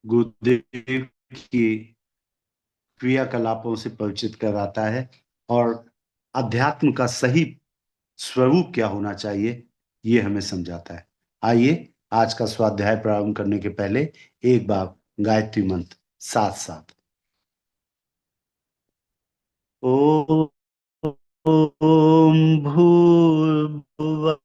गुरुदेव की क्रियाकलापों से परिचित कराता है और अध्यात्म का सही स्वरूप क्या होना चाहिए ये हमें समझाता है। आइए आज का स्वाध्याय प्रारंभ करने के पहले एक बार गायत्री मंत्र साथ साथ। ओम भूर्भुवः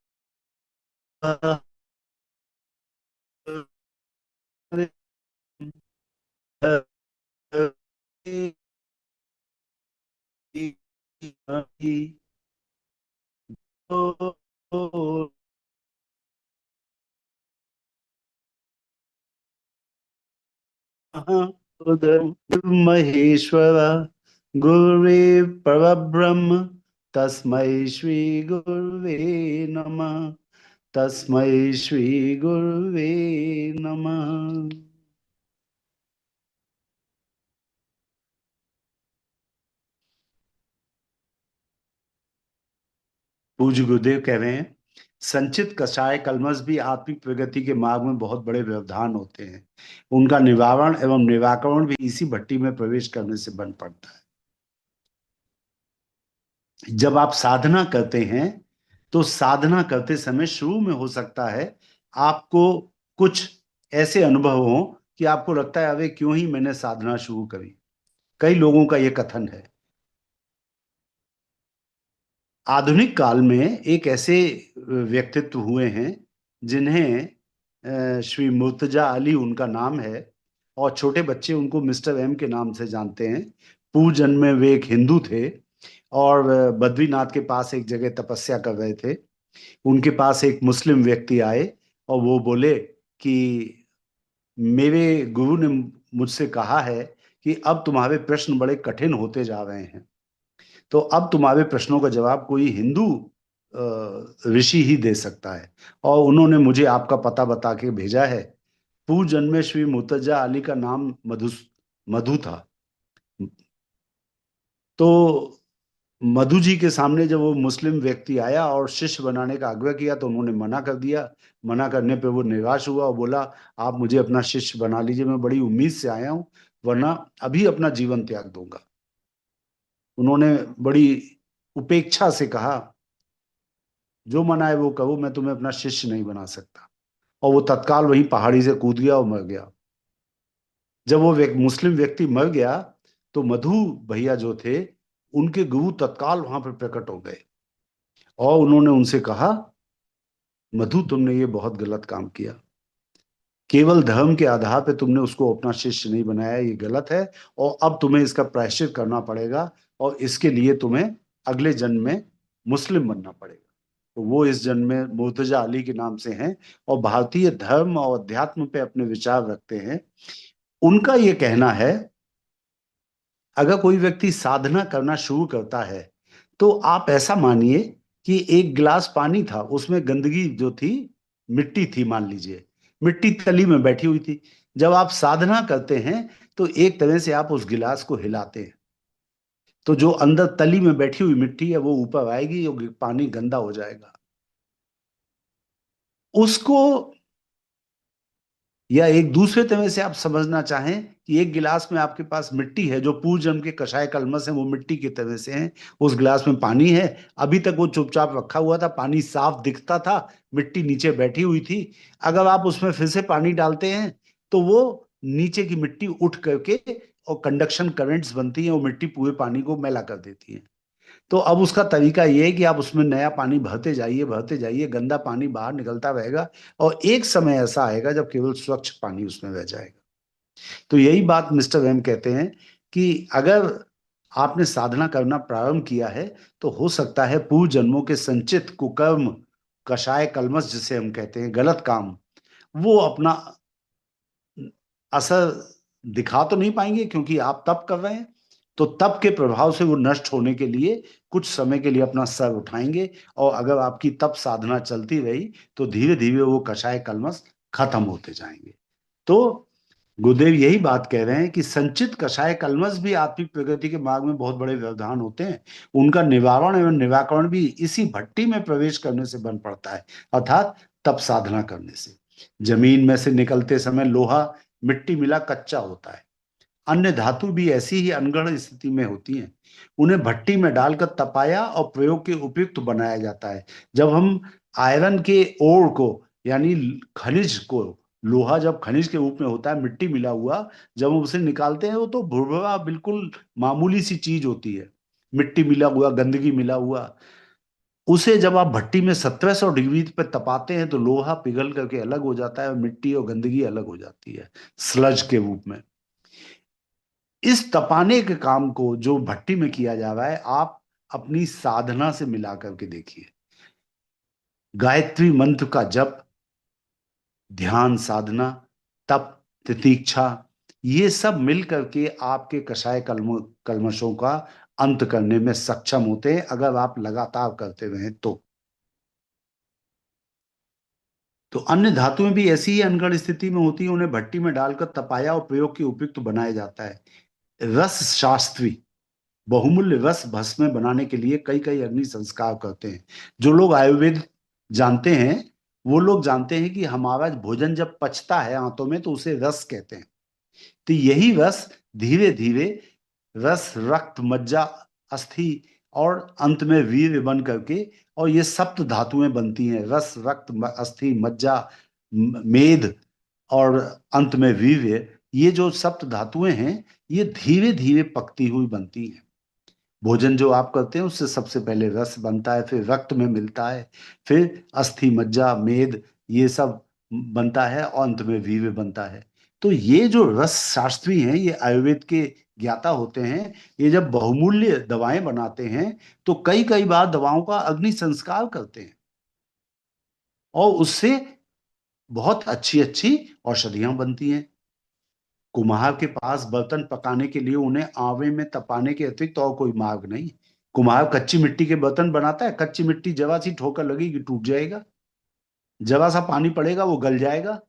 महेश्वर गुरुवे परब्रह्म तस्मै श्री गुरुवे नमः। तस्मै श्री गुरुवे नमः। पूज्य गुरुदेव कह रहे हैं, संचित कषाय कल्मष भी आत्मिक प्रगति के मार्ग में बहुत बड़े व्यवधान होते हैं। उनका निवारण एवं निराकरण भी इसी भट्टी में प्रवेश करने से बन पड़ता है। जब आप साधना करते हैं तो साधना करते समय शुरू में हो सकता है आपको कुछ ऐसे अनुभव हो कि आपको लगता है अरे क्यों ही मैंने साधना शुरू करी। कई लोगों का यह कथन है। आधुनिक काल में एक ऐसे व्यक्तित्व हुए हैं जिन्हें श्री मुर्तजा अली उनका नाम है और छोटे बच्चे उनको मिस्टर एम के नाम से जानते हैं। पूर्व जन्म में वे एक हिंदू थे और बद्रीनाथ के पास एक जगह तपस्या कर रहे थे। उनके पास एक मुस्लिम व्यक्ति आए और वो बोले कि मेरे गुरु ने मुझसे कहा है कि अब तुम्हारे प्रश्न बड़े कठिन होते जा रहे हैं, तो अब तुम्हारे प्रश्नों का जवाब कोई हिंदू ऋषि ही दे सकता है और उन्होंने मुझे आपका पता बता के भेजा है। पूर्व जन्म में श्री मुर्तजा अली का नाम मधु था। तो मधु जी के सामने जब वो मुस्लिम व्यक्ति आया और शिष्य बनाने का आग्रह किया तो उन्होंने मना कर दिया। मना करने पे वो निराश हुआ और बोला आप मुझे अपना शिष्य बना लीजिए, मैं बड़ी उम्मीद से आया हूं, वरना अभी अपना जीवन त्याग दूंगा। उन्होंने बड़ी उपेक्षा से कहा जो मना है वो कहो, मैं तुम्हें अपना शिष्य नहीं बना सकता। और वो तत्काल वहीं पहाड़ी से कूद गया और मर गया। जब वो मुस्लिम व्यक्ति मर गया तो मधु भैया जो थे उनके गुरु तत्काल वहां पर प्रकट हो गए और उन्होंने उनसे कहा मधु तुमने ये बहुत गलत काम किया। केवल धर्म के आधार पे तुमने उसको अपना शिष्य नहीं बनाया, ये गलत है और अब तुम्हें इसका प्रायश्चित करना पड़ेगा और इसके लिए तुम्हें अगले जन्म में मुस्लिम बनना पड़ेगा। तो वो इस जन्म में मुर्तजा अली के नाम से हैं और भारतीय धर्म और अध्यात्म पे अपने विचार रखते हैं। उनका ये कहना है अगर कोई व्यक्ति साधना करना शुरू करता है तो आप ऐसा मानिए कि एक गिलास पानी था, उसमें गंदगी जो थी मिट्टी थी, मान लीजिए मिट्टी तली में बैठी हुई थी। जब आप साधना करते हैं तो एक तरह से आप उस गिलास को हिलाते हैं तो जो अंदर तली में बैठी हुई मिट्टी है वो ऊपर आएगी और पानी गंदा हो जाएगा। उसको या एक दूसरे तरह से आप समझना चाहें कि एक गिलास में आपके पास मिट्टी है जो पूर्व जन्म के कषाय कलमस है, वो मिट्टी की तरह से हैं। उस गिलास में पानी है, अभी तक वो चुपचाप रखा हुआ था, पानी साफ दिखता था, मिट्टी नीचे बैठी हुई थी। अगर आप उसमें फिर से पानी डालते हैं तो वो नीचे की मिट्टी उठ करके और कंडक्शन करंट्स बनती हैं, वो मिट्टी पूरे पानी को मैला कर देती है। तो अब उसका तरीका ये है कि आप उसमें नया पानी भरते जाइए, गंदा पानी बाहर निकलता रहेगा और एक समय ऐसा आएगा जब केवल स्वच्छ पानी उसमें रह जाएगा। तो यही बात मिस्टर एम कहते हैं कि अगर आपने साधना करना प्रारंभ किया है तो हो सकता है पूर्व जन्मों के संचित कुकर्म, कषाय कलमश जिसे हम कहते हैं, गलत काम, वो अपना असर दिखा तो नहीं पाएंगे क्योंकि आप तप कर रहे हैं। तो तप के प्रभाव से वो नष्ट होने के लिए कुछ समय के लिए अपना सर उठाएंगे और अगर आपकी तप साधना चलती रही तो धीरे धीरे वो कषाय कल्मश खत्म होते जाएंगे। तो गुरुदेव यही बात कह रहे हैं कि संचित कषाय कल्मश भी आत्मिक प्रगति के मार्ग में बहुत बड़े व्यवधान होते हैं। उनका निवारण एवं निराकरण भी इसी भट्टी में प्रवेश करने से बन पड़ता है, अर्थात तप साधना करने से। जमीन में से निकलते समय लोहा मिट्टी मिला कच्चा होता है। अन्य धातु भी ऐसी ही अनगढ़ स्थिति में होती हैं। उन्हें भट्टी में डालकर तपाया और प्रयोग के उपयुक्त बनाया जाता है। जब हम आयरन के ओर को, यानी खनिज को, लोहा जब खनिज के रूप में होता है मिट्टी मिला हुआ, जब हम उसे निकालते हैं वो तो भुरभुरा बिल्कुल मामूली सी चीज होती है, मिट्टी मिला हुआ, गंदगी मिला हुआ। उसे जब आप भट्टी में 1700 डिग्री पे तपाते हैं तो लोहा पिघल करके अलग हो जाता है और मिट्टी और गंदगी अलग हो जाती है स्लज के रूप में। इस तपाने के काम को जो भट्टी में किया जा रहा है, आप अपनी साधना से मिला करके देखिए। गायत्री मंत्र का जप, ध्यान साधना, तप, तितीक्षा, ये सब मिल करके आपके कषाय कल्मशों का अंत करने में सक्षम होते हैं, अगर आप लगातार करते रहें तो अन्य धातुएं भी ऐसी ही अनगढ़ स्थिति में होती है, उन्हें भट्टी में डालकर तपाया और प्रयोग के उपयुक्त बनाया जाता है। रस शास्त्री बहुमूल्य रस भस्म बनाने के लिए कई कई अग्नि संस्कार करते हैं। जो लोग आयुर्वेद जानते हैं वो लोग जानते हैं कि हमारा भोजन जब पचता है आंतों में तो उसे रस कहते हैं। तो यही रस धीरे धीरे रस, रक्त, मज्जा, अस्थि और अंत में वीर्य बन करके, और ये सप्त धातुएं बनती हैं, रस, रक्त, अस्थि, मज्जा, मेद और अंत में वीर्य। ये जो सप्त धातुएं हैं ये धीरे धीरे पकती हुई बनती हैं। भोजन जो आप करते हैं उससे सबसे पहले रस बनता है, फिर रक्त में मिलता है, फिर अस्थि, मज्जा, मेद, ये सब बनता है और अंत में वीर्य बनता है। तो ये जो रस शास्त्री हैं ये आयुर्वेद के ज्ञाता होते हैं। ये जब बहुमूल्य दवाएं बनाते हैं तो कई कई बार दवाओं का अग्नि संस्कार करते हैं और उससे बहुत अच्छी अच्छी औषधियां बनती हैं। कुम्हार के पास बर्तन पकाने के लिए उन्हें आवे में तपाने के अतिरिक्त और कोई मार्ग नहीं। कुम्हार कच्ची मिट्टी के बर्तन बनाता है, कच्ची मिट्टी जरा सी ठोकर लगेगी टूट जाएगा, जरा सा पानी पड़ेगा वो गल जाएगा।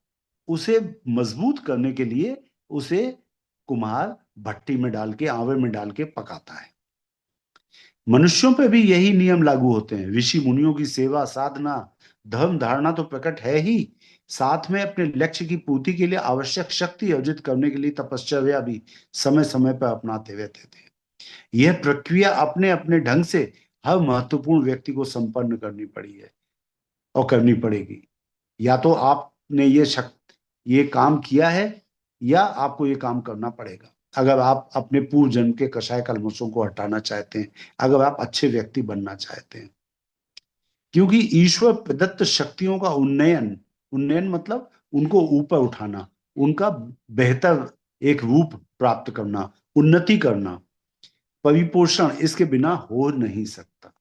उसे मजबूत करने के लिए उसे कुम्हार भट्टी में डाल के, आवे में डाल के पकाता है। मनुष्यों पे भी यही नियम लागू होते हैं। ऋषि मुनियों की सेवा, साधना, धर्म धारणा तो प्रकट है ही, साथ में अपने लक्ष्य की पूर्ति के लिए आवश्यक शक्ति अर्जित करने के लिए तपश्चर्या भी समय समय पर अपनाते रहते थे। यह प्रक्रिया अपने अपने ढंग से हर महत्वपूर्ण व्यक्ति को संपन्न करनी पड़ी है और करनी पड़ेगी। या तो आपने ये काम किया है या आपको ये काम करना पड़ेगा, अगर आप अपने पूर्व जन्म के कषाय कल्मशों को हटाना चाहते हैं, अगर आप अच्छे व्यक्ति बनना चाहते हैं। क्योंकि ईश्वर प्रदत्त शक्तियों का उन्नयन, उन्नयन मतलब उनको ऊपर उठाना, उनका बेहतर एक रूप प्राप्त करना, उन्नति करना, परिपोषण, इसके बिना हो नहीं सकता।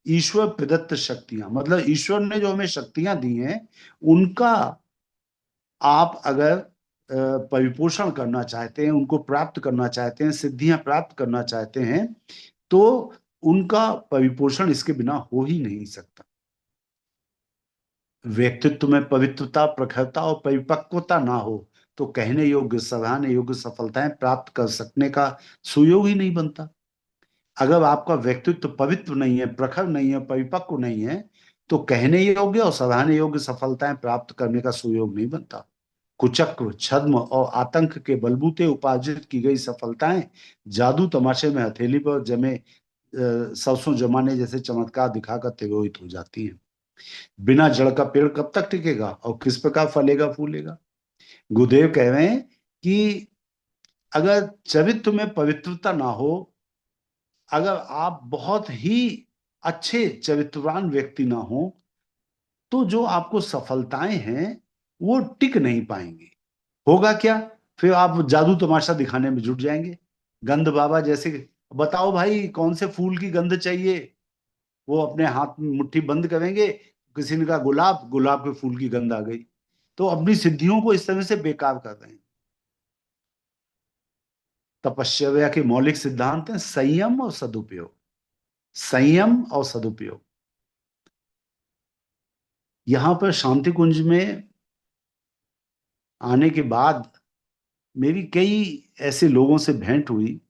ईश्वर प्रदत्त शक्तियां मतलब ईश्वर ने जो हमें शक्तियां दी हैं उनका आप अगर परिपोषण करना चाहते हैं, उनको प्राप्त करना चाहते हैं, सिद्धियां प्राप्त करना चाहते हैं, तो उनका परिपोषण इसके बिना हो ही नहीं सकता। व्यक्तित्व में पवित्रता, प्रखरता और परिपक्वता ना हो तो कहने योग्य, सराहने योग्य सफलताएं प्राप्त कर सकने का सुयोग ही नहीं बनता। अगर आपका व्यक्तित्व पवित्र नहीं है, प्रखर नहीं है, परिपक्व नहीं है, तो कहने योग्य और सराहने योग्य सफलताएं प्राप्त करने का सुयोग नहीं बनता। कुचक्र, छद्म और आतंक के बलबूते उपार्जित की गई सफलताएं जादू तमाशे में हथेली पर जमे सरसों जमाने जैसे चमत्कार दिखाकर तिरोहित हो जाती हैं। बिना जड़ का पेड़ कब तक टिकेगा और किस प्रकार फलेगा फूलेगा। गुरुदेव कह रहे हैं कि अगर चरित्र में पवित्रता ना हो, अगर आप बहुत ही अच्छे चरित्रवान व्यक्ति ना हो, तो जो आपको सफलताएं हैं वो टिक नहीं पाएंगी। होगा क्या, फिर आप जादू तमाशा दिखाने में जुट जाएंगे। गंध बाबा जैसे, बताओ भाई कौन से फूल की गंध चाहिए, वो अपने हाथ में मुट्ठी बंद करेंगे, किसी ने कहा गुलाब, गुलाब के फूल की गंध आ गई। तो अपनी सिद्धियों को इस तरह से बेकार कर रहे हैं। तपस्या के मौलिक सिद्धांत हैं संयम और सदुपयोग, संयम और सदुपयोग। यहां पर शांति कुंज में आने के बाद मेरी कई ऐसे लोगों से भेंट हुई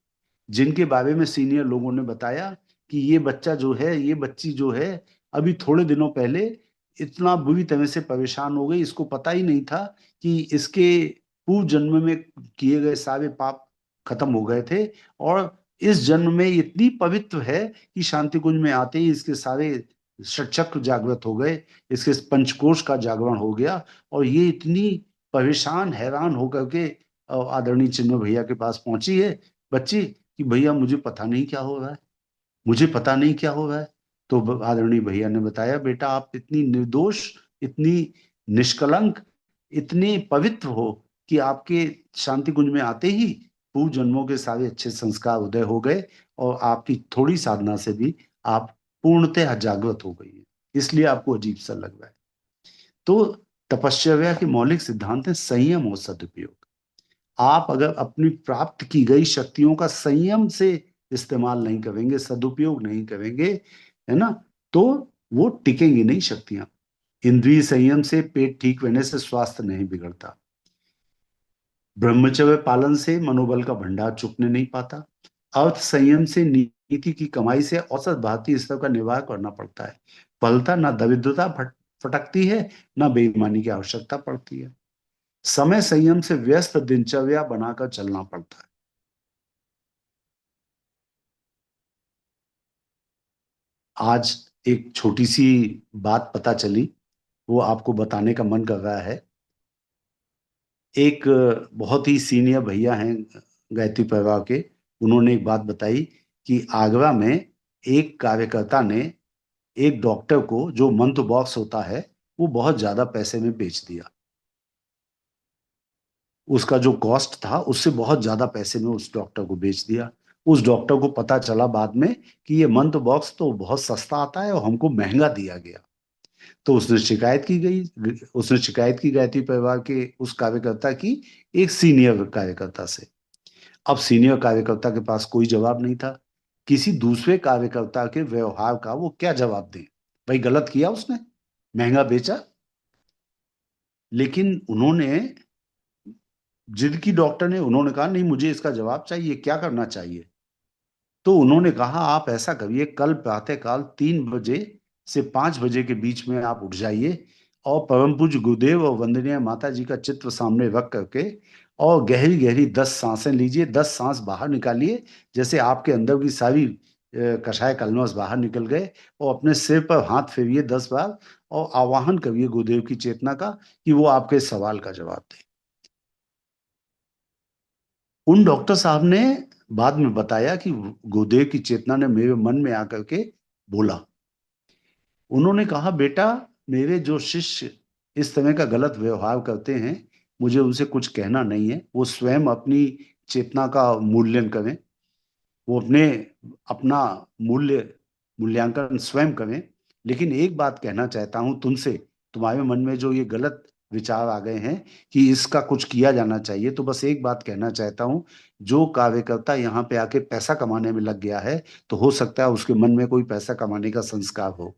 जिनके बारे में सीनियर लोगों ने बताया कि ये बच्चा जो है, ये बच्ची जो है, अभी थोड़े दिनों पहले इतना बुरी तरह से परेशान हो गई, इसको पता ही नहीं था कि इसके पूर्व जन्म में किए गए सारे पाप खत्म हो गए थे, और इस जन्म में इतनी पवित्र है कि शांति कुंज में आते ही इसके सारे षटचक्र जागृत हो गए, इसके पंचकोश का जागरण हो गया, और ये इतनी परेशान हैरान होकर के आदरणीय चिन्मय भैया के पास पहुंची है बच्ची कि भैया मुझे पता नहीं क्या हो रहा है, मुझे पता नहीं क्या हो रहा है। तो आदरणीय भैया ने बताया, बेटा आप इतनी निर्दोष, इतनी निष्कलंक, इतने पवित्र हो कि आपके शांति कुंज में आते ही पूर्व जन्मों के सारे अच्छे संस्कार उदय हो गए, और आपकी थोड़ी साधना से भी आप पूर्णतः जागृत हो गई है, इसलिए आपको अजीब सा लग रहा है। तो तपश्चर्या के मौलिक सिद्धांत है संयम और सदुपयोग। आप अगर अपनी प्राप्त की गई शक्तियों का संयम से इस्तेमाल नहीं करेंगे, सदुपयोग नहीं करेंगे, है ना, तो वो टिकेंगी नहीं शक्तियां। इंद्रिय संयम से पेट ठीक रहने से स्वास्थ्य नहीं बिगड़ता। ब्रह्मचर्य पालन से मनोबल का भंडार चुकने नहीं पाता। अर्थ संयम से नीति की कमाई से औसत भारतीय स्तर का निर्वाह करना पड़ता है। फलता ना दरिद्रता फटकती है, ना बेईमानी की आवश्यकता पड़ती है। समय संयम से व्यस्त दिनचर्या बनाकर चलना पड़ता है। आज एक छोटी सी बात पता चली, वो आपको बताने का मन कर रहा है। एक बहुत ही सीनियर भैया हैं गायत्री परिवार के, उन्होंने एक बात बताई कि आगरा में एक कार्यकर्ता ने एक डॉक्टर को जो मंत्र बॉक्स होता है वो बहुत ज्यादा पैसे में बेच दिया। उसका जो कॉस्ट था उससे बहुत ज्यादा पैसे में उस डॉक्टर को बेच दिया। उस डॉक्टर को पता चला बाद में कि ये मंत्र बॉक्स तो बहुत सस्ता आता है और हमको महंगा दिया गया। तो उसने शिकायत की गायत्री परिवार के उस कार्यकर्ता की एक सीनियर कार्यकर्ता से। अब सीनियर कार्यकर्ता के पास कोई जवाब नहीं था। किसी दूसरे कार्यकर्ता के व्यवहार का वो क्या जवाब दे, भाई गलत किया उसने, महंगा बेचा। लेकिन उन्होंने जिद की, डॉक्टर ने, उन्होंने कहा नहीं मुझे इसका जवाब चाहिए, क्या करना चाहिए। तो उन्होंने कहा आप ऐसा करिए, कल प्रातःकाल 3 बजे से 5 बजे के बीच में आप उठ जाइए, और परम पूज्य गुरुदेव और वंदनीय माता जी का चित्र सामने रख करके और गहरी गहरी 10 सांसें लीजिए, 10 सांस बाहर निकालिए, जैसे आपके अंदर की सारी कषाय कलमश बाहर निकल गए, और अपने सिर पर हाथ फेरिए 10 बार, और आवाहन करिए गुरुदेव की चेतना का कि वो आपके सवाल का जवाब दे। उन डॉक्टर साहब ने बाद में बताया कि गुरुदेव की चेतना ने मेरे मन में आकर के बोला, उन्होंने कहा बेटा मेरे जो शिष्य इस तरह का गलत व्यवहार करते हैं, मुझे उनसे कुछ कहना नहीं है, वो स्वयं अपनी चेतना का मूल्यांकन करें, वो अपना मूल्यांकन स्वयं करें। लेकिन एक बात कहना चाहता हूं तुमसे, तुम्हारे मन में जो ये गलत विचार आ गए हैं कि इसका कुछ किया जाना चाहिए, तो बस एक बात कहना चाहता हूं, जो कार्यकर्ता यहाँ पे आके पैसा कमाने में लग गया है, तो हो सकता है उसके मन में कोई पैसा कमाने का संस्कार हो।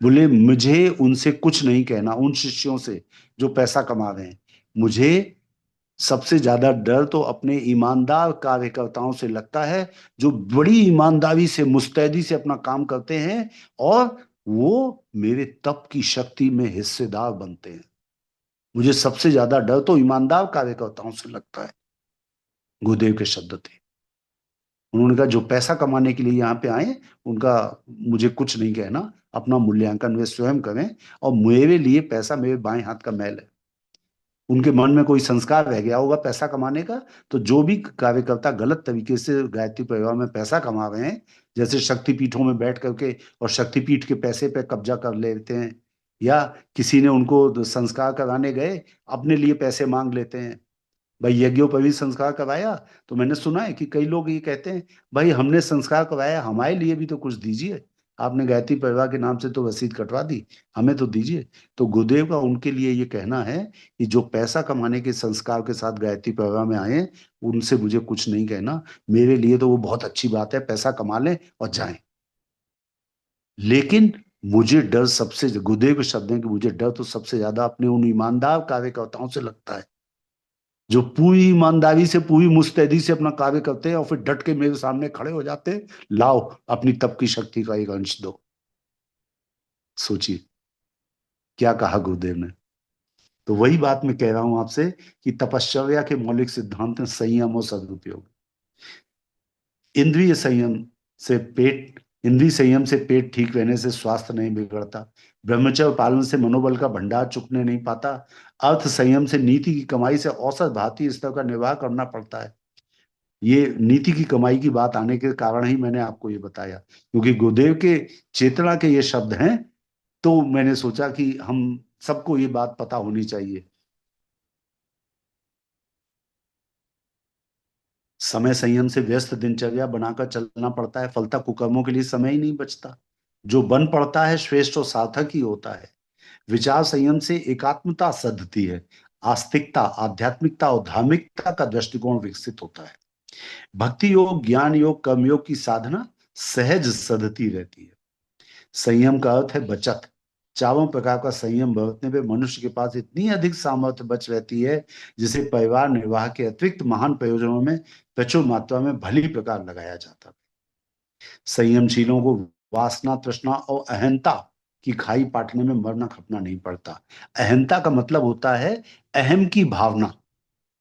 बोले मुझे उनसे कुछ नहीं कहना, उन शिष्यों से जो पैसा कमा रहे हैं। मुझे सबसे ज्यादा डर तो अपने ईमानदार कार्यकर्ताओं से लगता है, जो बड़ी ईमानदारी से मुस्तैदी से अपना काम करते हैं, और वो मेरे तप की शक्ति में हिस्सेदार बनते हैं। मुझे सबसे ज्यादा डर तो ईमानदार कार्यकर्ताओं से लगता है। गुरुदेव के शब्द थे। उन्होंने कहा जो पैसा कमाने के लिए यहाँ पे आए, उनका मुझे कुछ नहीं कहना, अपना मूल्यांकन वे स्वयं करें, और मेरे लिए पैसा मेरे बाएं हाथ का मैल है। उनके मन में कोई संस्कार रह गया होगा पैसा कमाने का। तो जो भी कार्यकर्ता गलत तरीके से गायत्री परिवार में पैसा कमा रहे हैं, जैसे शक्तिपीठों में बैठ करके और शक्तिपीठ के पैसे पे कब्जा कर लेते हैं, या किसी ने उनको संस्कार कराने गए, अपने लिए पैसे मांग लेते हैं। भाई यज्ञों पर भी संस्कार कराया, तो मैंने सुना है कि कई लोग ये कहते हैं, भाई हमने संस्कार कराया, हमारे लिए भी तो कुछ दीजिए, आपने गायत्री परिवार के नाम से तो रसीद कटवा दी, हमें तो दीजिए। तो गुरुदेव का उनके लिए ये कहना है कि जो पैसा कमाने के संस्कार के साथ गायत्री परिवार में आए हैं, उनसे मुझे कुछ नहीं कहना, मेरे लिए तो वो बहुत अच्छी बात है, पैसा कमा लें और जाएं। लेकिन मुझे डर सबसे, गुरुदेव के शब्द हैं कि मुझे डर तो सबसे ज्यादा अपने उन ईमानदार कार्यकर्ताओं से लगता है, जो पूरी ईमानदारी से पूरी मुस्तैदी से अपना कार्य करते हैं और फिर डट के मेरे सामने खड़े हो जाते हैं, लाओ अपनी तप की शक्ति का एक अंश दो। सोचिए क्या कहा गुरुदेव ने। तो वही बात मैं कह रहा हूं आपसे कि तपश्चर्या के मौलिक सिद्धांत हैं संयम और सदुपयोग। इंद्रिय संयम से पेट इंद्रिय संयम से पेट ठीक रहने से स्वास्थ्य नहीं बिगड़ता। ब्रह्मचर्य पालन से मनोबल का भंडार चुकने नहीं पाता। अर्थ संयम से नीति की कमाई से औसत भारतीय स्तर का निर्वाह करना पड़ता है। ये नीति की कमाई की बात आने के कारण ही मैंने आपको ये बताया, क्योंकि गुरुदेव के चेतना के ये शब्द हैं, तो मैंने सोचा कि हम सबको ये बात पता होनी चाहिए। समय संयम से व्यस्त दिनचर्या बनाकर चलना पड़ता है, फलता कुकर्मों के लिए समय ही नहीं बचता। जो बन पड़ता है श्रेष्ठ और सार्थक ही होता है। विचार संयम से एकात्मता सधती है। आस्तिकता, आध्यात्मिकता और धार्मिकता का दृष्टिकोण विकसित होता है। भक्ति योग, ज्ञान योग, कर्म योग की साधना सहज सधती रहती है। संयम का अर्थ है बचत। चारों प्रकार का संयम बरतने पे मनुष्य के पास इतनी अधिक सामर्थ्य बच रहती है, जिसे परिवार निर्वाह के अतिरिक्त महान प्रयोजनों में प्रचुर मात्रा में भली प्रकार लगाया जाता है। संयमशीलों को वासना, तृष्णा और अहंता की खाई पाटने में मरना खपना नहीं पड़ता। अहंता का मतलब होता है अहम की भावना।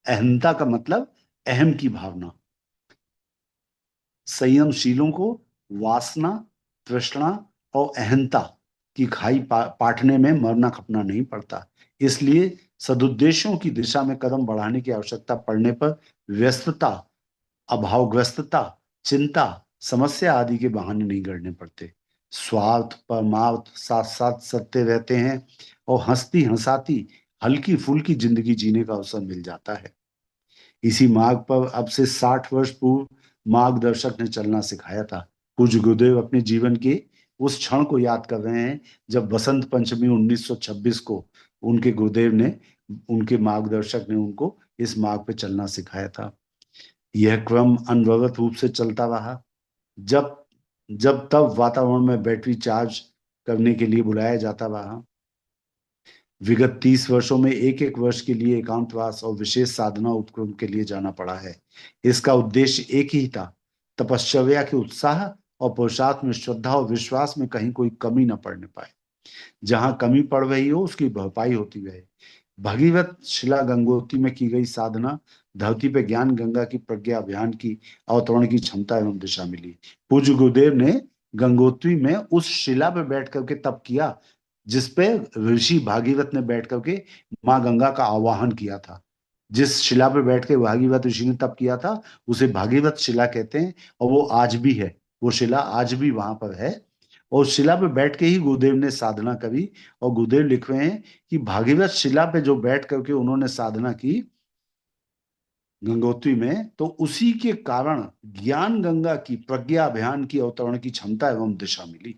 अहंता का मतलब अहम की भावना। संयमशीलों को वासना, तृष्णा और अहंता की खाई पाटने में मरना खपना नहीं पड़ता। इसलिए सदुद्देश्यों की दिशा में कदम बढ़ाने की आवश्यकता पड़ने पर व्यस्तता, अभावग्रस्तता, चिंता, समस्या आदि के बहाने नहीं गढ़ने पड़ते। स्वार्थ परमार्थ साथ साथ सत्य रहते हैं और हंसती हंसाती हल्की फुल्की जिंदगी जीने का अवसर मिल जाता है। इसी मार्ग पर अब से 60 वर्ष पूर्व मार्गदर्शक ने चलना सिखाया था। पूज्य गुरुदेव अपने जीवन के उस क्षण को याद कर रहे हैं जब बसंत पंचमी 1926 को उनके गुरुदेव ने, उनके मार्गदर्शक ने उनको इस मार्ग पे चलना सिखाया था। यह क्रम अनवरत रूप से चलता रहा। जब जब तब वातावरण में बैटरी चार्ज करने के लिए बुलाया जाता रहा। विगत 30 वर्षों में एक एक वर्ष के लिए एकांतवास और विशेष साधना उपक्रम के लिए जाना पड़ा है। इसका उद्देश्य एक ही था, तपश्चर्या के उत्साह और पुरुषार्थ में श्रद्धा और विश्वास में कहीं कोई कमी न पड़ने पाए। जहां कमी पड़ रही हो उसकी भरपाई होती रहे। भगीरथ शिला गंगोत्री में की गई साधना धरती पे ज्ञान गंगा की प्रज्ञा अभियान की अवतरण की क्षमता एवं दिशा मिली। पूज्य गुरुदेव ने गंगोत्री में उस शिला पे बैठ करके तप किया जिसपे ऋषि भागीरथ ने बैठ करके माँ गंगा का आवाहन किया था। जिस शिला पे बैठ के भागीरथ ऋषि ने तप किया था उसे भागीरथ शिला कहते हैं, और वो आज भी है। वो शिला आज भी वहां पर है और उस शिला पे बैठ के ही गुरुदेव ने साधना करी। और गुरुदेव लिख रहे हैं कि भागीरथ शिला पे जो बैठ करके उन्होंने साधना की गंगोत्री में, तो उसी के कारण ज्ञान गंगा की प्रज्ञा अभियान की अवतरण की क्षमता एवं दिशा मिली।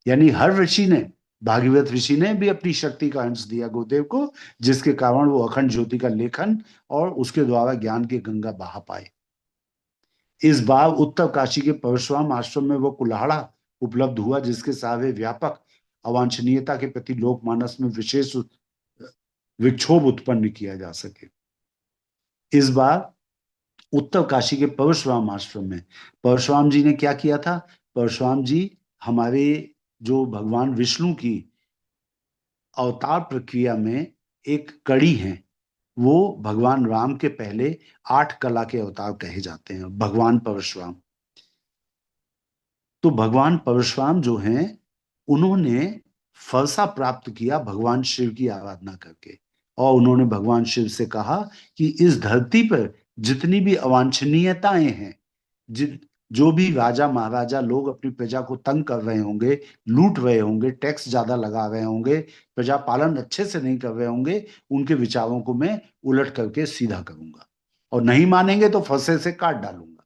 यानी हर ऋषि ने, भागीरथ ऋषि ने भी अपनी शक्ति का अंश दिया गुरुदेव को, जिसके कारण वो अखंड ज्योति का लेखन और उसके द्वारा ज्ञान की गंगा बहा पाए। इस बार उत्तर काशी के परशुराम आश्रम में वो कुल्हाड़ा उपलब्ध हुआ जिसके सारे व्यापक अवांछनीयता के प्रति लोकमानस में विशेष विक्षोभ उत्पन्न किया जा सके। इस बार उत्तर काशी के परशुराम आश्रम में परशुराम जी ने क्या किया था? परशुराम जी हमारे जो भगवान विष्णु की अवतार प्रक्रिया में एक कड़ी है। वो भगवान राम के पहले 8 कला के अवतार कहे जाते हैं भगवान परशुराम। तो भगवान परशुराम जो हैं, उन्होंने फलसा प्राप्त किया भगवान शिव की आराधना करके। और उन्होंने भगवान शिव से कहा कि इस धरती पर जितनी भी अवांछनीयताएं हैं, जिन जो भी राजा महाराजा लोग अपनी प्रजा को तंग कर रहे होंगे, लूट रहे होंगे, टैक्स ज्यादा लगा रहे होंगे, प्रजा पालन अच्छे से नहीं कर रहे होंगे, उनके विचारों को मैं उलट करके सीधा करूंगा और नहीं मानेंगे तो फंसे से काट डालूंगा।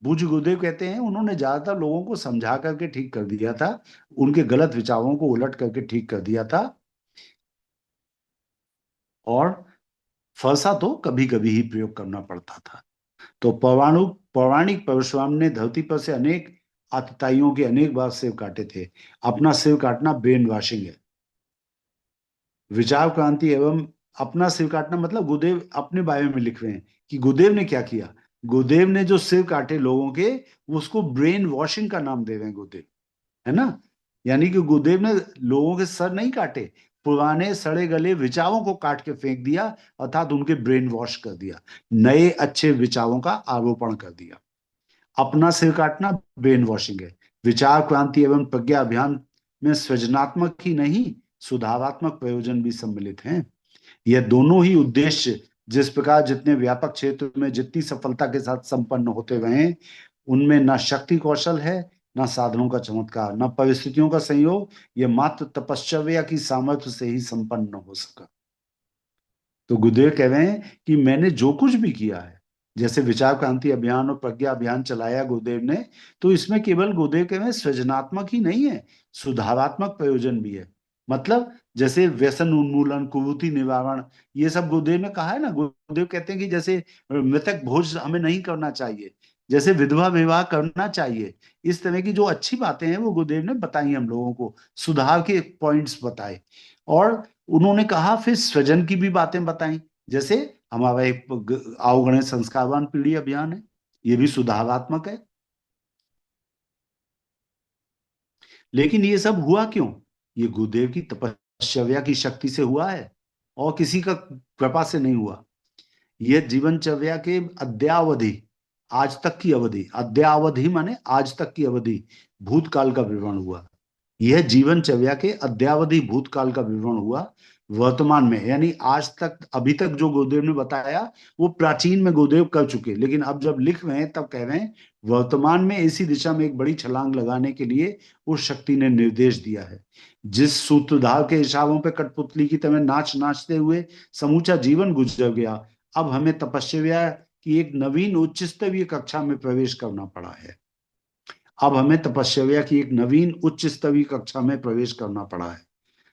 पूज्य गुरुदेव कहते हैं उन्होंने ज्यादातर लोगों को समझा करके ठीक कर दिया था, उनके गलत विचारों को उलट करके ठीक कर दिया था। और फरसा तो कभी कभी ही प्रयोग करना पड़ता था। तो पौराणिक परशुराम ने धरती पर से अनेक आतताइयों के अनेक बार सिर काटे थे। अपना सिर काटना ब्रेन वॉशिंग है। विचार क्रांति एवं अपना सिर काटना मतलब गुरुदेव अपने बारे में लिख रहे हैं कि गुरुदेव ने क्या किया। गुरुदेव ने जो सिर काटे लोगों के, उसको ब्रेन वॉशिंग का नाम दे रहे हैं गुरुदेव, है ना। यानी कि गुरुदेव ने लोगों के सर नहीं काटे, पुराने सड़े गले विचारों को काट के फेंक दिया, अर्थात उनके ब्रेन वॉश कर दिया, नए अच्छे विचारों का आरोपण कर दिया। अपना सिर काटना ब्रेन वॉशिंग है। विचार क्रांति एवं प्रज्ञा अभियान में सृजनात्मक ही नहीं, सुधारात्मक प्रयोजन भी सम्मिलित हैं। यह दोनों ही उद्देश्य जिस प्रकार जितने व्यापक क्षेत्र में जितनी सफलता के साथ संपन्न होते रहे, उनमें न शक्ति कौशल है, न साधनों का चमत्कार, न परिस्थितियों का संयोग, यह मात्र तपश्चर्या की सामर्थ्य से ही संपन्न हो सका। तो गुरुदेव कह रहे हैं कि मैंने जो कुछ भी किया है, जैसे विचार क्रांति अभियान और प्रज्ञा अभियान चलाया गुरुदेव ने, तो इसमें केवल गुरुदेव कह रहे हैं सृजनात्मक ही नहीं है, सुधारात्मक प्रयोजन भी है। मतलब जैसे व्यसन उन्मूलन, कुरीति निवारण, ये सब गुरुदेव ने कहा है ना। गुरुदेव कहते हैं कि जैसे मृतक भोज हमें नहीं करना चाहिए, जैसे विधवा विवाह करना चाहिए, इस तरह की जो अच्छी बातें हैं वो गुरुदेव ने बताई हम लोगों को, सुधार के पॉइंट्स बताए। और उन्होंने कहा फिर सृजन की भी बातें बताई, जैसे हमारा एक आओ गणेश संस्कारवान पीढ़ी अभियान है, ये भी सुधारात्मक है। लेकिन ये सब हुआ क्यों? ये गुरुदेव की तपश्चर्या की शक्ति से हुआ है, और किसी का कृपा से नहीं हुआ। यह जीवनचर्या के अद्यावधि, आज तक की अवधि, अद्यावधि माने आज तक की अवधि, भूतकाल का विवरण हुआ। यह जीवनचर्या के अद्यावधि भूतकाल का विवरण हुआ वर्तमान में, यानी आज तक, अभी तक जो गुरुदेव ने बताया वो प्राचीन में गुरुदेव कर चुके, लेकिन अब जब लिख रहे हैं तब कह रहे हैं वर्तमान में इसी दिशा में एक बड़ी छलांग लगाने के लिए उस शक्ति ने निर्देश दिया है। जिस सूत्रधार के इशारों पे कठपुतली की तरह नाच नाचते हुए समूचा जीवन गुजर गया, अब हमें तपस्या की एक नवीन उच्च स्तरीय कक्षा में प्रवेश करना पड़ा है। अब हमें तपस्या की एक नवीन उच्च स्तरीय कक्षा में प्रवेश करना पड़ा है।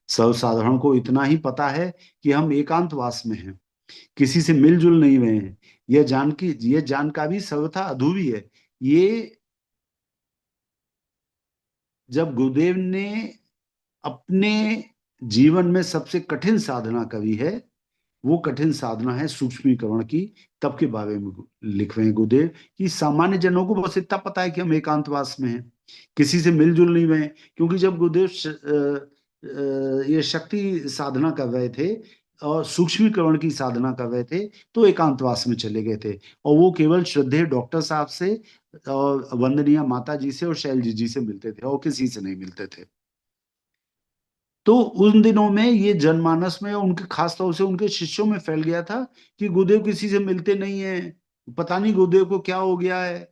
सर्वसाधारण को इतना ही पता है कि हम एकांतवास में हैं, किसी से मिलजुल नहीं रहे हैं। यह जानकारी सर्वथा अधूरी है। ये जब गुरुदेव ने अपने जीवन में सबसे कठिन साधना करी है, वो कठिन साधना है सूक्ष्मीकरण की, तब के बारे में लिख रहे हैं गुरुदेव कि सामान्य जनों को बस इतना पता है कि हम एकांतवास में हैं, किसी से मिलजुल नहीं रहे। क्योंकि जब गुरुदेव ये शक्ति साधना कर रहे थे और सूक्ष्मीकरण की साधना कर रहे थे, तो एकांतवास में चले गए थे, और वो केवल श्रद्धेय डॉक्टर साहब से और वंदनीय माता जी से और शैलजी जी से मिलते थे, और किसी से नहीं मिलते थे। तो उन दिनों में ये जनमानस में, उनके खास तौर से उनके शिष्यों में फैल गया था कि गुरुदेव किसी से मिलते नहीं है, पता नहीं गुरुदेव को क्या हो गया है।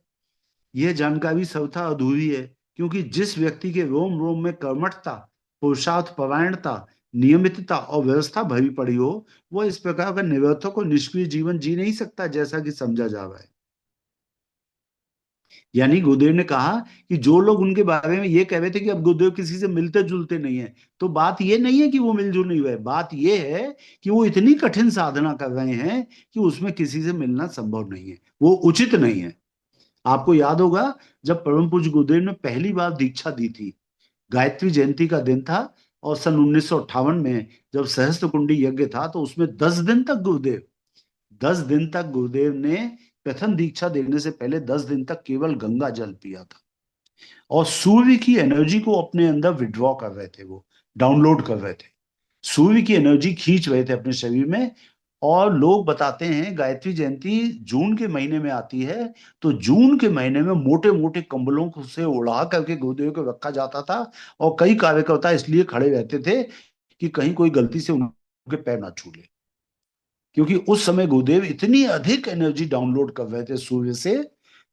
यह जानकारी सर्वथा अधूरी है, क्योंकि जिस व्यक्ति के रोम रोम में कर्मठता, पुरुषार्थ परायणता, नियमितता और व्यवस्था भरी पड़ी हो, वह इस प्रकार का निरर्थक और निष्क्रिय जीवन जी नहीं सकता, जैसा कि समझा जा रहा है। यानी गुरुदेव ने कहा कि जो लोग उनके बारे में ये कह रहे थे कि अब गुरुदेव किसी से मिलते जुलते नहीं है, तो बात ये नहीं है कि वो मिलजुल नहीं हुए, बात ये है कि वो इतनी कठिन साधना कर रहे हैं कि उसमें किसी से मिलना संभव नहीं है, वो उचित नहीं है। आपको याद होगा जब परम पूज्य गुरुदेव ने पहली बार दीक्षा दी थी, गायत्री जयंती का दिन था, और सन 1958 में जब सहस्त्र कुंडी यज्ञ था, तो उसमें 10 दिन तक गुरुदेव, 10 दिन तक गुरुदेव ने प्रथम दीक्षा देने से पहले 10 दिन तक केवल गंगा जल पिया था, और सूर्य की एनर्जी को अपने अंदर विड्रॉ कर रहे थे, वो डाउनलोड कर रहे थे, सूर्य की एनर्जी खींच रहे थे अपने शरीर में। और लोग बताते हैं गायत्री जयंती जून के महीने में आती है, तो जून के महीने में मोटे मोटे कंबलों को से उड़ा करके गुरुदेव को रखा जाता था, और कई कार्यकर्ता इसलिए खड़े रहते थे कि कहीं कोई गलती से उनके पैर ना छू ले, क्योंकि उस समय गुरुदेव इतनी अधिक एनर्जी डाउनलोड कर रहे थे सूर्य से।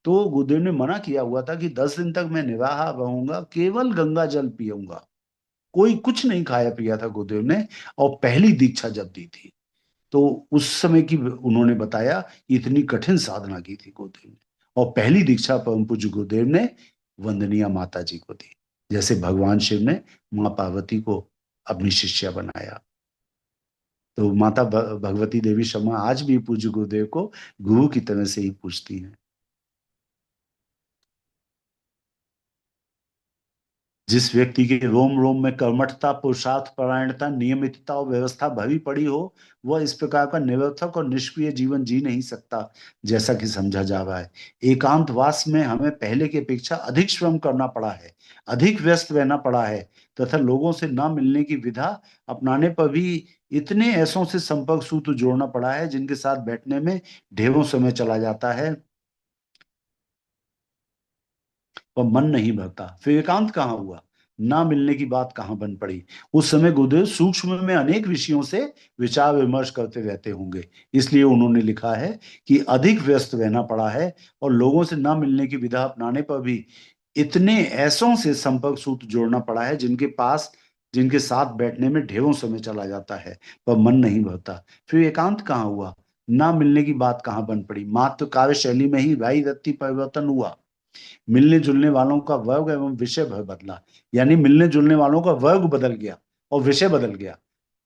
तो गुरुदेव ने मना किया हुआ था कि 10 दिन तक मैं निराहार रहूंगा, केवल गंगा जल पीऊंगा, कोई कुछ नहीं खाया पिया था गुरुदेव ने। और पहली दीक्षा जब दी थी, तो उस समय की उन्होंने बताया, इतनी कठिन साधना की थी गुरुदेव ने। और पहली दीक्षा परम पूज्य गुरुदेव ने वंदनीय माता जी को दी, जैसे भगवान शिव ने माँ पार्वती को अपनी शिष्या बनाया। तो माता भगवती देवी शर्मा आज भी पूज्य गुरुदेव को गुरु की तरह से ही पूजती हैं। जिस व्यक्ति के रोम रोम में कर्मठता, पुरुषार्थ परायणता, नियमितता और व्यवस्था भरी पड़ी हो, वह इस प्रकार का निरर्थक और निष्क्रिय जीवन जी नहीं सकता, जैसा कि समझा जा रहा है। एकांतवास में हमें पहले की अपेक्षा अधिक श्रम करना पड़ा है, अधिक व्यस्त रहना पड़ा है, तथा लोगों से न मिलने की विधा अपनाने पर भी इतने ऐसों से संपर्क सूत्र जोड़ना पड़ा है जिनके साथ बैठने में ढेरों समय चला जाता है और मन नहीं भरता। फिर एकांत कहाँ हुआ, ना मिलने की बात कहाँ बन पड़ी। उस समय गुरुदेव सूक्ष्म में अनेक विषयों से विचार विमर्श करते रहते होंगे, इसलिए उन्होंने लिखा है कि अधिक व्यस्त रहना पड़ा है और लोगों से ना मिलने की विधा अपनाने पर भी इतने ऐसों से संपर्क सूत्र जोड़ना पड़ा है जिनके साथ बैठने में ढेरों समय चला जाता है पर मन नहीं भरता। फिर एकांत कहाँ हुआ, ना मिलने की बात कहाँ बन पड़ी। मात्र काव्य शैली में ही वाई रत्ती परिवर्तन हुआ, मिलने जुलने वालों का वर्ग एवं विषय भर बदला। यानी मिलने जुलने वालों का वर्ग बदल गया और विषय बदल गया।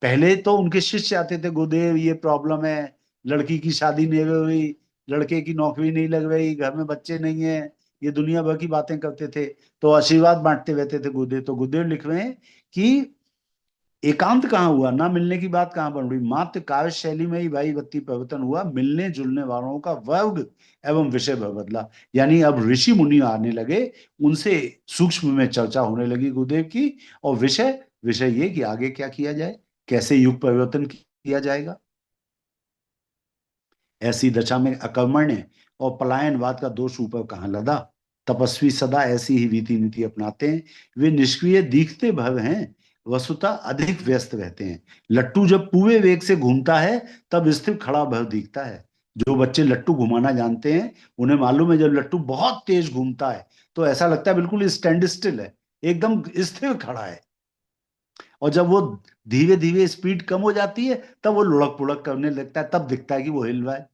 पहले तो उनके शिष्य आते थे, गुरुदेव ये प्रॉब्लम है, लड़की की शादी नहीं हुई, लड़के की नौकरी नहीं लग रही, घर में बच्चे नहीं है, ये दुनिया भर की बातें करते थे, तो आशीर्वाद बांटते रहते थे गुरुदेव। तो गुरुदेव लिख रहे हैं कि एकांत कहाँ हुआ, ना मिलने की बात कहाँ बन रही। मात्र कार्य शैली में ही वाई बत्ती परिवर्तन हुआ, मिलने जुलने वालों का वर्ग एवं विषय भर बदला। यानी अब ऋषि मुनि आने लगे, उनसे सूक्ष्म में चर्चा होने लगी गुरुदेव की, और विषय विषय ये कि आगे क्या किया जाए, कैसे युग परिवर्तन किया जाएगा। ऐसी दशा में अकर्मण्य और पलायनवाद का दोष ऊपर कहाँ लदा। तपस्वी सदा ऐसी ही रीति नीति अपनाते हैं, वे निष्क्रिय दिखते भव हैं, वस्तुतः अधिक व्यस्त रहते हैं। लट्टू जब पूरे वेग से घूमता है तब स्थिर खड़ा भव दिखता है। जो बच्चे लट्टू घुमाना जानते हैं उन्हें मालूम है, जब लट्टू बहुत तेज घूमता है तो ऐसा लगता है बिल्कुल स्टैंड स्टिल है, एकदम स्थिर खड़ा है। और जब वो धीरे धीरे स्पीड कम हो जाती है तब वो लुढ़क पुढ़क करने लगता है, तब दिखता है कि वो हिल रहा है।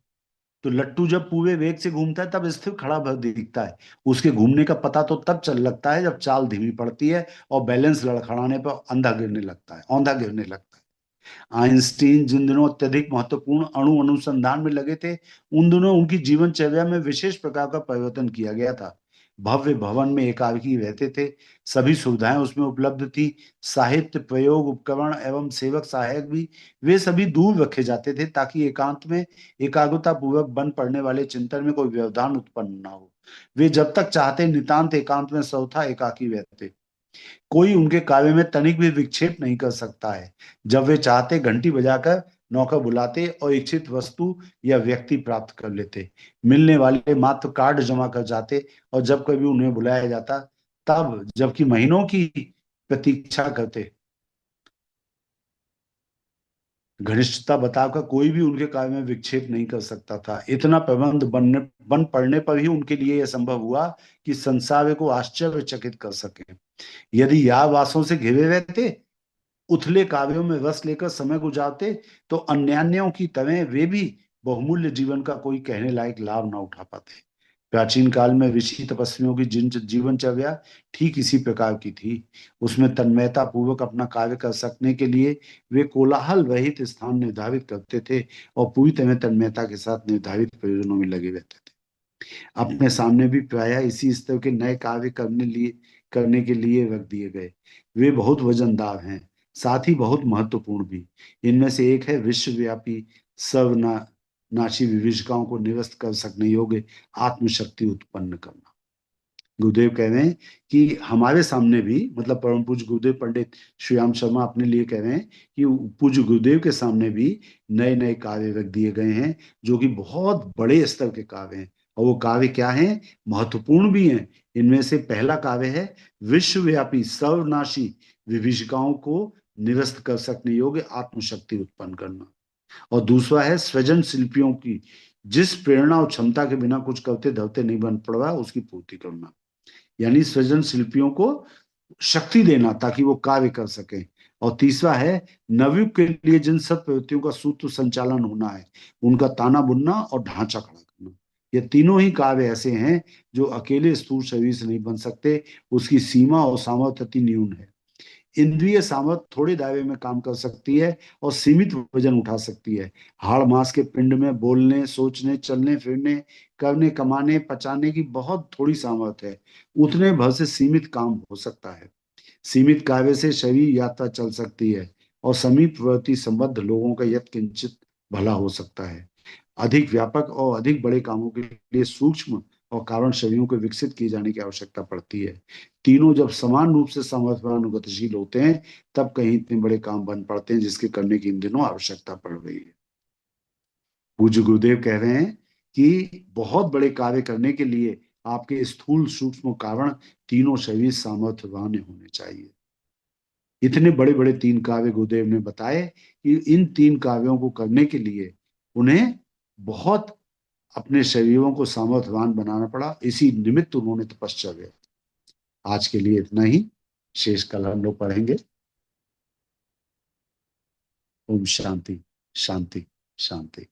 तो लट्टू जब पूरे वेग से घूमता है तब स्थिर खड़ा भर दिखता है। उसके घूमने का पता तो तब चल लगता है जब चाल धीमी पड़ती है और बैलेंस लड़खड़ाने पर अंधा गिरने लगता है, औंधा गिरने लगता है। आइंस्टीन जिन दिनों अत्यधिक महत्वपूर्ण अणु अनुसंधान में लगे थे, उन दिनों उनकी जीवनचर्या में विशेष प्रकार का परिवर्तन किया गया था। भव्य भवन में एकाकी रहते थे, सभी सुविधाएं उसमें उपलब्ध थी, साहित्य, प्रयोग उपकरण एवं सेवक सहायक भी वे सभी दूर रखे जाते थे, ताकि एकांत में एकाग्रता पूर्वक बन पड़ने वाले चिंतन में कोई व्यवधान उत्पन्न न हो। वे जब तक चाहते नितांत एकांत में सर्वथा एकाकी रहते, कोई उनके कार्य में तनिक भी विक्षेप नहीं कर सकता है। जब वे चाहते घंटी बजाकर नौकर बुलाते और इच्छित वस्तु या व्यक्ति प्राप्त कर लेते। मिलने वाले मात्र कार्ड जमा कर जाते और जब कभी उन्हें बुलाया जाता तब, जबकि महीनों की प्रतीक्षा करते, घनिष्ठता बताकर कोई भी उनके कार्य में विक्षेप नहीं कर सकता था। इतना प्रबंध बन पड़ने पर ही उनके लिए यह संभव हुआ कि संसार को आश्चर्यचकित कर सके। यदि या वासों से घिरे रहते, उथले काव्यों में रस लेकर समय गुजारते, तो अन्यान्यों की तरह वे भी बहुमूल्य जीवन का कोई कहने लायक लाभ ना उठा पाते। प्राचीन काल में ऋषि तपस्वियों की जिन जीवनचर्या ठीक इसी प्रकार की थी। उसमें तन्मयता पूर्वक अपना कार्य कर सकने के लिए वे कोलाहल रहित स्थान निर्धारित करते थे और पूरी तरह तन्मयता के साथ निर्धारित प्रयोजनों में लगे रहते थे। अपने सामने भी प्रायः इसी स्तर के नए कार्य करने के लिए रख दिए गए। वे बहुत वजनदार हैं, साथ ही बहुत महत्वपूर्ण भी। इनमें से एक है विश्वव्यापी सर्वनाशी विभीषिकाओं को निरस्त कर सकने योग्य आत्मशक्ति उत्पन्न करना। गुरुदेव कह रहे हैं कि हमारे सामने भी, मतलब परम पूज्य गुरुदेव पंडित श्रीराम शर्मा अपने लिए कह रहे हैं कि पूज्य गुरुदेव के सामने भी नए नए कार्य रख दिए गए हैं, जो कि बहुत बड़े स्तर के कार्य हैं। और वो कार्य क्या हैं, महत्वपूर्ण भी हैं। इनमें से पहला कार्य है विश्वव्यापी सर्वनाशी विभीषिकाओं को निरस्त कर सकने योग्य आत्मशक्ति उत्पन्न करना। और दूसरा है सृजन शिल्पियों की जिस प्रेरणा और क्षमता के बिना कुछ करते धरते नहीं बन पड़ रहा, उसकी पूर्ति करना। यानी सृजन शिल्पियों को शक्ति देना ताकि वो कार्य कर सकें। और तीसरा है नवयुग के लिए जिन सब प्रवृत्तियों का सूत्र संचालन होना है, उनका ताना बुनना और ढांचा खड़ा करना। ये तीनों ही कार्य ऐसे हैं जो अकेले स्थूल शरीर से नहीं बन सकते, उसकी सीमा और सामर्थ्य अति न्यून है। इंद्रिय सामर्थ्य थोड़े दायरे में काम कर सकती है और सीमित वजन उठा सकती है। हाड़ मांस के पिंड में बोलने, सोचने, चलने फिरने, करने, कमाने, पचाने की बहुत थोड़ी सामर्थ्य है। उतने भर से सीमित काम हो सकता है। सीमित काव्य से शरीर यात्रा चल सकती है और समीपवर्ती संबद्ध लोगों का यत् किंचित भला हो सकता है। अधिक व्यापक और अधिक बड़े कामों के लिए सूक्ष्म और कारण शरीरों को विकसित किए जाने की आवश्यकता पड़ती है। तीनों जब समान रूप से सामर्थ्यवान और गतिशील होते हैं तब कहीं इतने बड़े काम बन पड़ते हैं जिसके करने की इन दिनों आवश्यकता पड़ रही है। पूज्य गुरुदेव कह रहे हैं कि बहुत बड़े कार्य करने के लिए आपके स्थूल सूक्ष्म कारण तीनों शरीर सामर्थ्यवान होने चाहिए। इतने बड़े बड़े तीन काव्य गुरुदेव ने बताए कि इन तीन काव्यों को करने के लिए उन्हें बहुत अपने शरीरों को सामर्थ्यवान बनाना पड़ा। इसी निमित्त उन्होंने तपश्चर्या। आज के लिए इतना ही। शेष कल हम लोग पढ़ेंगे। ओम शांति शांति शांति।